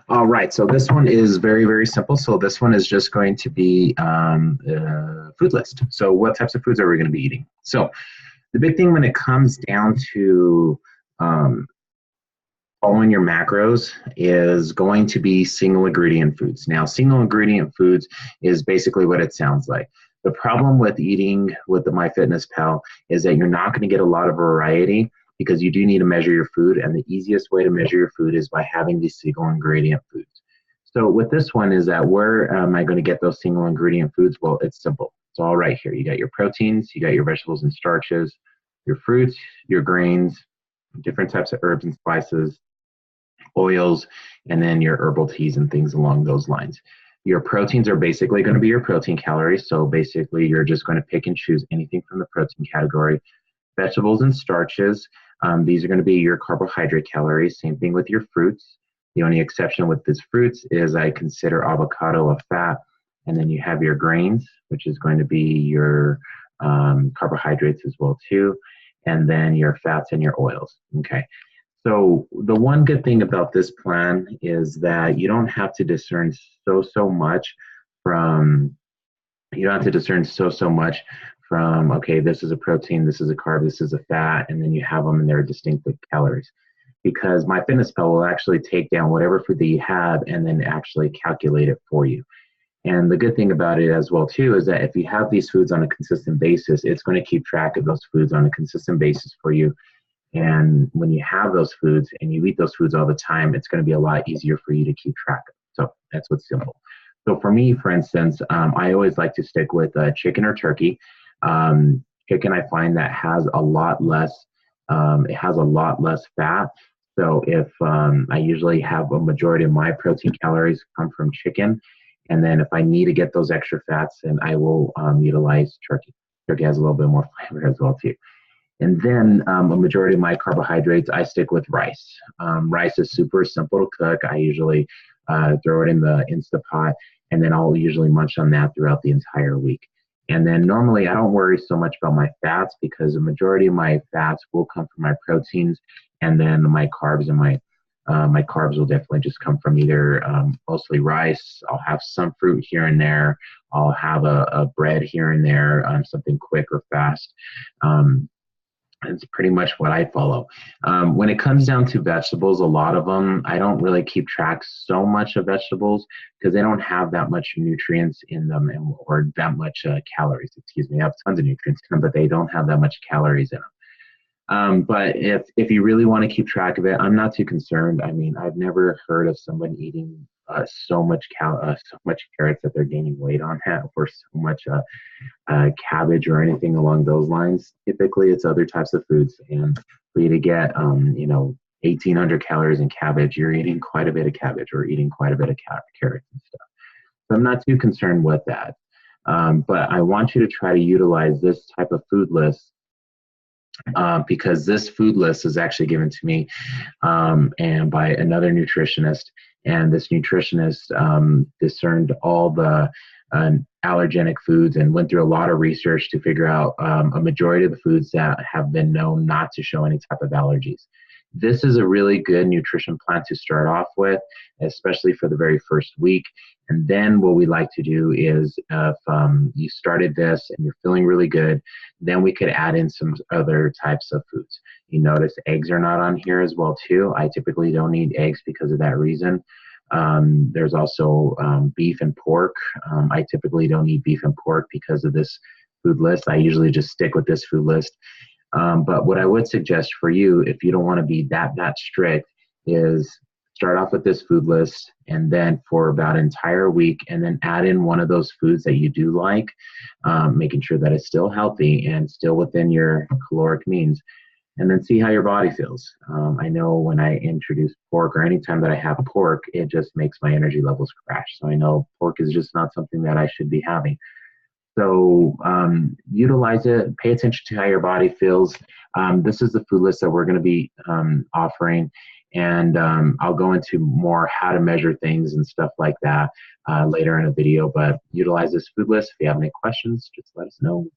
All right, so this one is very, very simple. So this one is just going to be food list. So what types of foods are we going to be eating? So the big thing when it comes down to um, following your macros is going to be single ingredient foods. Now, single ingredient foods is basically what it sounds like. The problem with eating with the MyFitnessPal is that you're not going to get a lot of variety because you do need to measure your food, and the easiest way to measure your food is by having these single ingredient foods. So with this one is that where am I going to get those single ingredient foods? Well, it's simple. It's all right here. You got your proteins, you got your vegetables and starches, your fruits, your grains, different types of herbs and spices, oils, and then your herbal teas and things along those lines. Your proteins are basically going to be your protein calories. So basically, you're just going to pick and choose anything from the protein category. Vegetables and starches, these are going to be your carbohydrate calories. Same thing with your fruits. The only exception with these fruits is I consider avocado a fat. And then you have your grains, which is going to be your carbohydrates as well too. And then your fats and your oils. Okay. So the one good thing about this plan is that you don't have to discern so much from you don't have to discern so much from, okay, this is a protein, this is a carb, this is a fat, and then you have them in their distinct calories. Because MyFitnessPal will actually take down whatever food that you have and then actually calculate it for you. And the good thing about it as well too is that if you have these foods on a consistent basis, it's going to keep track of those foods on a consistent basis for you. And when you have those foods and you eat those foods all the time, it's going to be a lot easier for you to keep track of. So that's what's simple. So for me, for instance, I always like to stick with chicken or turkey. Chicken, I find that has a lot less. It has a lot less fat. So if I usually have a majority of my protein calories come from chicken, and then if I need to get those extra fats, then I will utilize turkey. Turkey has a little bit more flavor as well too. And then a majority of my carbohydrates, I stick with rice. Rice is super simple to cook. I usually throw it in the Instapot, and then I'll usually munch on that throughout the entire week. And then normally I don't worry so much about my fats because the majority of my fats will come from my proteins, and then my carbs and my carbs will definitely just come from either mostly rice. I'll have some fruit here and there. I'll have a bread here and there, something quick or fast. It's pretty much what I follow. When it comes down to vegetables, a lot of them, I don't really keep track so much of vegetables because they don't have that much nutrients in them or that much calories, excuse me. They have tons of nutrients in them, but they don't have that much calories in them. But if you really want to keep track of it, I'm not too concerned. I mean, I've never heard of someone eating so much carrots that they're gaining weight on that, or so much cabbage or anything along those lines. Typically, it's other types of foods, and for you to get 1,800 calories in cabbage, you're eating quite a bit of cabbage or eating quite a bit of carrots and stuff. So I'm not too concerned with that. But I want you to try to utilize this type of food list because this food list is actually given to me and by another nutritionist. And this nutritionist discerned all the allergenic foods and went through a lot of research to figure out a majority of the foods that have been known not to show any type of allergies. This is a really good nutrition plan to start off with, especially for the very first week. And then what we like to do is if you started this and you're feeling really good, then we could add in some other types of foods. You notice eggs are not on here as well too. I typically don't eat eggs because of that reason. There's also beef and pork. I typically don't eat beef and pork because of this food list. I usually just stick with this food list. But what I would suggest for you, if you don't want to be that strict, is start off with this food list and then for about an entire week, and then add in one of those foods that you do like, making sure that it's still healthy and still within your caloric means, and then see how your body feels. I know when I introduce pork, or anytime that I have pork, it just makes my energy levels crash. So I know pork is just not something that I should be having. So utilize it, pay attention to how your body feels. This is the food list that we're going to be offering. And I'll go into more how to measure things and stuff like that later in a video. But utilize this food list. If you have any questions, just let us know.